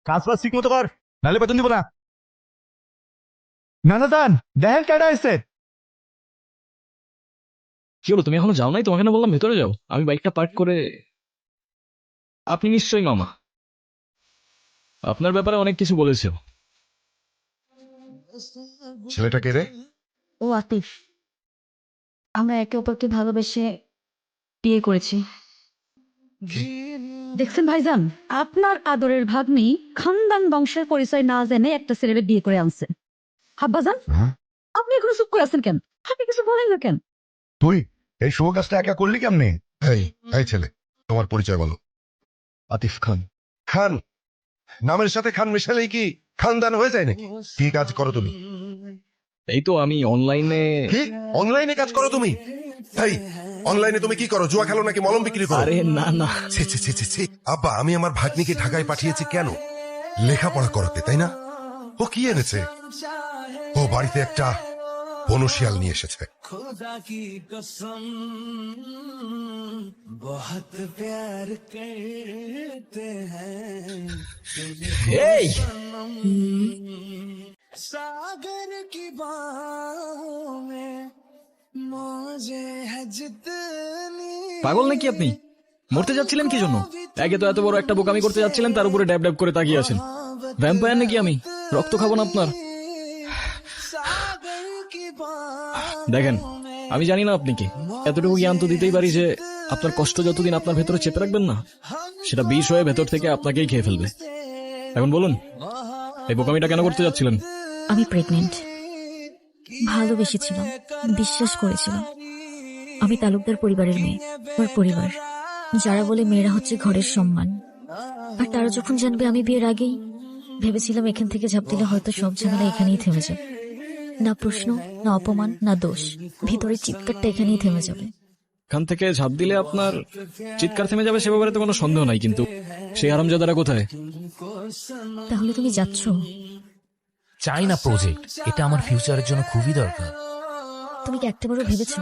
কাজ বাজ ঠিক মতো কর, নাহলে বেতন দিব না। না দান দেখেন কেডা এসে। কি হলো, তুমি এখনো যাও নাই? তোমাকে না বললাম ভেতরে যাও। আমি বাইকটা পার্ক করে। আপনি নিশ্চয়ই মামা, আপনার ব্যাপারে অনেক কিছু বলেছে। ছেলেটা কে রে? ও আতিফ, আমরা একে অপরকে ভালোবেসে বিয়ে করেছি। দেখছেন ভাইজান, আপনার আদরের ভাগ্নি খানদান বংশের পরিচয় না জেনে একটা ছেলের বিয়ে করে আনছে। হাব্বাজান, আপনি এখনো চুপ করে আছেন কেন? আপনি কিছু বলেন না কেন? তুই এই শুভ কাজটা একা করলি কেমনে? এই এই ছেলে, তোমার পরিচয় বলো। আতিফ খান। খান? নামের সাথে খান মেশালেই কি খানদান হয়ে যায় নাকি? কি কাজ করো তুমি? এই তো আমি অনলাইনে। কি অনলাইনে কাজ করো তুমি? এই অনলাইনে তুমি কি করো? জুয়া খেলো নাকি মলম বিক্রি করো? আরে না না, ছি ছি ছি ছি ছি। আব্বা, আমি আমার ভাগ্নিকে ঢাকায় পাঠিয়েছি কেন? লেখাপড়া করাতে, তাই না? ও কি এনেছে? ও বাড়িতে একটা বনশিয়াল নিয়ে এসেছে। खुदा की कसम बहुत प्यार करते हैं এই सागर की बाहों में मौजे है जितनी পাগল নাকি আপনি? মরতে যাচ্ছিলেন কি জন্য? একে তো এত বড় একটা বোকামি করতে যাচ্ছিলেন, তার উপরে ড্যাব ড্যাব করে তাকিয়ে আছেন। ভ্যাম্পায়ার নাকি আমি? রক্ত খাবো না আপনার? सागर की बाहों দেখেন, আমি জানি না আপনি কি, এতটুকু জ্ঞান তো দিতেই পারি যে আপনার কষ্ট যতদিন আপনার ভেতরে চেপে রাখবেন না, সেটা বিষ হয়ে ভেতর থেকে আপনাকেই খেয়ে ফেলবে। এখন বলুন, এই বোকামিটা কেন করতে যাচ্ছিলেন? আমি প্রেগনেন্ট। ভালোবেসেছিলাম, বিশ্বাস করেছিলাম। আমি তালুকদার পরিবারের মেয়ে। ওর পরিবার যারা বলে মেয়েরা হচ্ছে ঘরের সম্মান, আর তারা যখন জানবে আমি বিয়ের আগেই ভেবেছিলাম এখান থেকে ঝাঁপ দিলে হয়তো সব ঝামেলা এখানেই থেমে যাবে। না প্রশ্ন, না অপমান, না দোষ, ভিতরের চিৎকারটা এখানেই থেমে যাবে। এখান থেকে ঝাঁপ দিলে আপনার চিৎকার থেমে যাবে সে ব্যাপারে তো কোনো সন্দেহ নাই, কিন্তু সেই হারামজাদারা কোথায়? তাহলে তুমি যাচ্ছ? চাই না প্রজেক্ট, এটা আমার ফিউচারের জন্য খুবই দরকার। তুমি কি একটাবারও ভেবেছো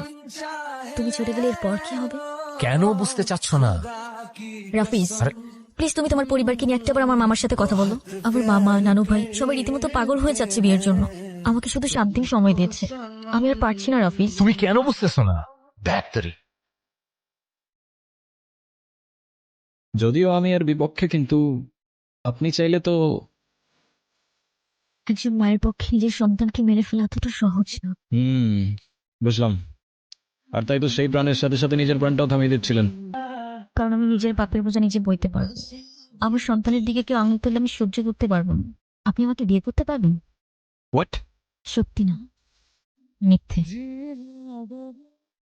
তুমি চলে গেলে এরপর কি হবে? কেন বুঝতে চাচ্ছ না? রাফিজ, আরে- প্লিজ তুমি তোমার পরিবারকে নিয়ে একটাবার আমার মামার সাথে কথা বলো। আমার মামা, নানু ভাই সবাই রীতিমতো পাগল হয়ে যাচ্ছে বিয়ের জন্য। আমাকে শুধু 7 দিন সময় দিয়েছে। আমি আর পারছি না রাফিজ। তুমি কেন বুঝতেছো না? ব্যাটারি যদিও আমি এর বিপক্ষে, কিন্তু আপনি চাইলে তো। একজন মায়ের পক্ষে নিজের সন্তানকে মেরে ফেলা এতটা সহজ না। বুঝলাম। আর তাই তো সেই প্রাণের সাথে সাথে নিজের প্রাণটাও থামিয়ে দিচ্ছিলেন। কারণ আমি নিজের পাপের বোঝা নিজে বইতে পারবো। আমার সন্তানের দিকে কেউ আঙুল তুললে আমি সহ্য করতে পারবো না। আপনি আমাকে বিয়ে করতে পারবেন? হোয়াট? সত্যি না, মিথ্যে।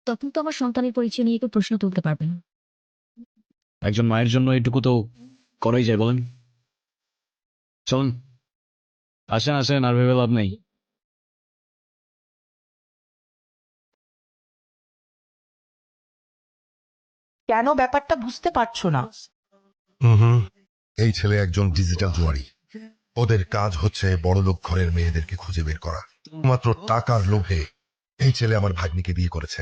তখন তো আমার সন্তানের পরিচয় নিয়ে কেউ প্রশ্ন তুলতে পারবে না। একজন মায়ের জন্য এটুকু তো করাই যায়, বলেন? চলুন, আসেন আসেন, আর ভেবে লাভ নেই। কেন ব্যাপারটা বুঝতে পারছো না? হুম, এই ছেলে একজন ডিজিটাল জুয়ারি। ওদের কাজ হচ্ছে বড়লোক ঘরের মেয়েদেরকে খুঁজে বের করা। মাত্র টাকার লোভে এই ছেলে আমার ভাগ্নিকে বিয়ে করেছে।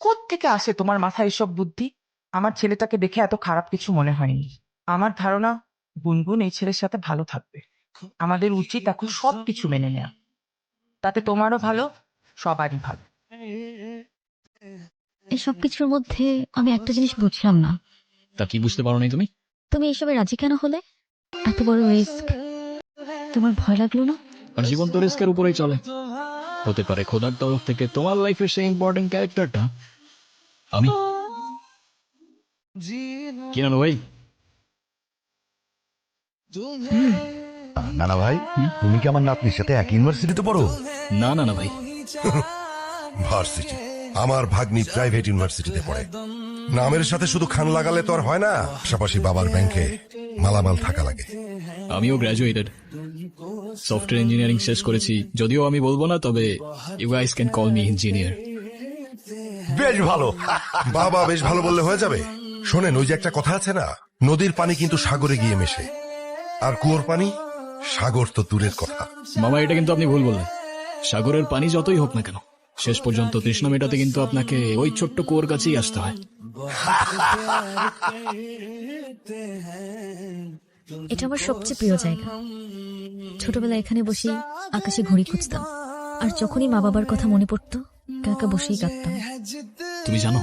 কোত্থেকে আসে তোমার মাথায় এসব বুদ্ধি? আমার ছেলেটাকে দেখে এত খারাপ কিছু মনে হয়নি। আমার ধারণা গুনগুন এই ছেলের সাথে ভালো থাকবে। আমাদের উচিত এখন সবকিছু মেনে নেওয়া। তাতে তোমারও ভালো, সবারই ভালো। এই সব কিছুর মধ্যে আমি একটা জিনিস বুঝলাম না। তা কি বুঝতে পারো নাই তুমি? তুমি এসবে রাজি কেন হলে? এত বড় রিস্ক, তোমার ভয় লাগলো না? আর জীবন তো রিস্কের উপরেই চলে। হতে পারে খোদার তরফ থেকে তোমার লাইফের সেই ইম্পর্টেন্ট ক্যারেক্টারটা আমি। কি না ভাই? নানা ভাই, তুমি কি আমার নাতনির সাথে এক ইউনিভার্সিটিতে পড়ো? না না না ভাই, ভার্সিটি? আমার ভাগ্নি প্রাইভেট ইউনিভার্সিটিতে পড়ে। নামের সাথে শুধু খান লাগালে তো আর হয় না, পাশাপাশি বাবার ব্যাংকে মালামাল থাকা লাগে। আমিও গ্র্যাজুয়েটেড, সফটওয়্যার ইঞ্জিনিয়ারিং শেষ করেছি। যদিও আমি বলবো না, তবে you guys can call me engineer. বেশ ভালো। বাবা বেশ ভালো বললে হয়ে যাবে। শোনেন, ওই যে একটা কথা আছে না, নদীর পানি কিন্তু সাগরে গিয়ে মেশে, আর কুয়োর পানি সাগর তো দূরের কথা। মামা, এটা কিন্তু আপনি ভুল বললেন। সাগরের পানি যতই হোক না কেন, শেষ পর্যন্ত তৃষ্ণা মেটাতে কিন্তু আপনাকে ওই ছোট্ট কুয়োর কাছেই আসতে হয়। এটা আমার সবচেয়ে প্রিয় জায়গা। ছোটবেলায় এখানে বসে আকাশে ঘুড়ি খুঁজতাম, আর যখনই মা বাবার কথা মনে পড়তো একা একা বসেই কাঁদতাম। তুমি জানো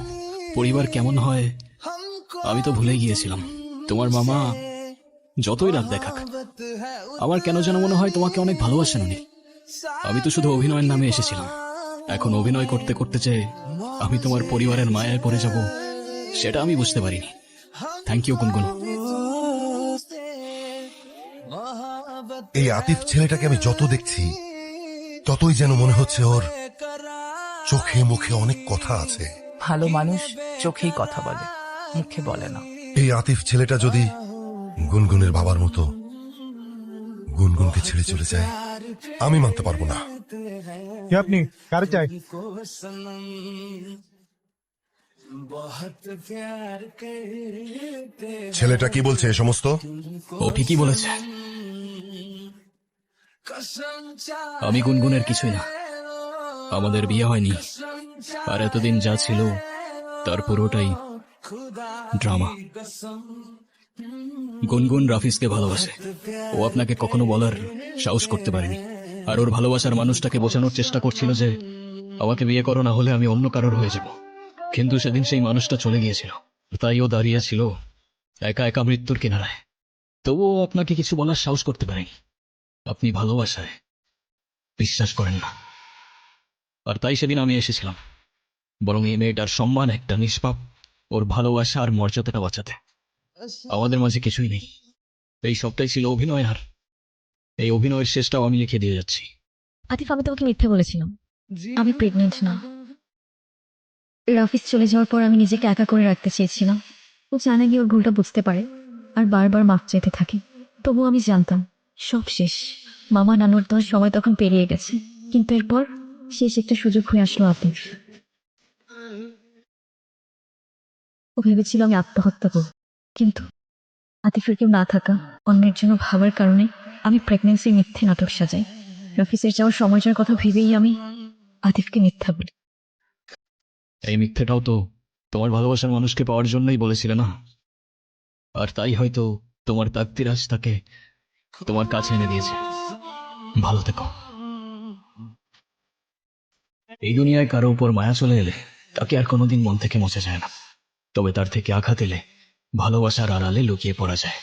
পরিবার কেমন হয় আমি তো ভুলে গিয়েছিলাম। তোমার মামা যতই রাগ দেখাক, আমার কেন যেন মনে হয় তোমাকে অনেক ভালোবাসেন উনি। আমি তো শুধু অভিনয়ের নামে এসেছিলাম, এখন অভিনয় করতে করতে যে আমি তোমার পরিবারের মায়ায় পড়ে যাব সেটা আমি বুঝতে পারিনি। থ্যাংক ইউ গুনগুন। এই আতিফ ছেলেটাকে আমি যত দেখছি ততই যেন মনে হচ্ছে ওর চোখে মুখে অনেক কথা আছে। ভালো মানুষ চোখেই কথা বলে, মুখে বলে না। এই আতিফ ছেলেটা যদি গুনগুনের বাবার মতো গুনগুনকে ছেড়ে চলে যায়, আমি মানতে পারবো না। কে আপনি? কারে চাই? ছেলেটা কি বলছে এ সমস্ত? ও ঠিকই বলেছে, আমি গুনগুনের কিছুই না। আমাদের বিয়ে হয়নি, আর এতদিন যা ছিল তার পুরোটাই ড্রামা। গুনগুন রাফিজকে ভালোবাসে, ও আপনাকে কখনো বলার সাহস করতে পারেনি। আর ওর ভালোবাসার মানুষটাকে বোঝানোর চেষ্টা করছিল যে আমাকে বিয়ে করো, না হলে আমি অন্য কারোর হয়ে যাব। কিন্তু সেদিন সেই মানুষটা চলে গিয়েছিল, তাই ও দাঁড়িয়েছিল একা একা মৃত্যুর কিনারায়। তবুও আপনাকে কিছু বলার সাহস করতে পারেনি। আপনি ভালোবাসায় বিশ্বাস করেন না, আর তাই সেদিন আমি এসেছিলাম বরং এই মেয়েটার সম্মান, একটা নিষ্পাপ, ওর ভালোবাসা আর মর্যাদাটা বাঁচাতে। আমাদের মাঝে কিছুই নেই, এই সবটাই ছিল অভিনয়, আর এই অভিনয়ের শেষটাও আমি লিখে দিয়ে যাচ্ছি। আতিফ, আমি তোমাকে মিথ্যে বলেছিলাম, আমি প্রেগনেন্ট না। রাফিজ চলে যাওয়ার পর আমি নিজেকে একা করে রাখতে চেয়েছিলাম। ও জানে গিয়ে ওর ভুলটা বুঝতে পারে আর বারবার মাপ চাইতে থাকে। তবুও আমি জানতাম সব শেষ। মামা নানুর তো সময় তখন পেরিয়ে গেছে, কিন্তু এরপর শেষ একটা সুযোগ হয়ে আসলো আতিফ। ও ভেবেছিল আমি আত্মহত্যা করব, কিন্তু আতিফের কেউ না থাকা, অন্যের জন্য ভাবার কারণে আমি প্রেগনেন্সির মিথ্যে নাটক সাজাই। রাফিজের যাওয়ার সময়টার কথা ভেবেই আমি আতিফকে মিথ্যা বলি। এই মিথ্যেটাও তো তোমার ভালোবাসার মানুষকে পাওয়ার জন্যই বলেছিলে না? আর তাই হয়তো তোমার তাকদির আজ তাকে তোমার কাছে এনে দিয়েছে। ভালো থেকো। এই দুনিয়ায় কারো উপর মায়া চলে এলে তাকে আর কোনোদিন মন থেকে মুছে যায় না, তবে তার থেকে আঘাত এলে ভালোবাসার আড়ালে লুকিয়ে পড়া যায়।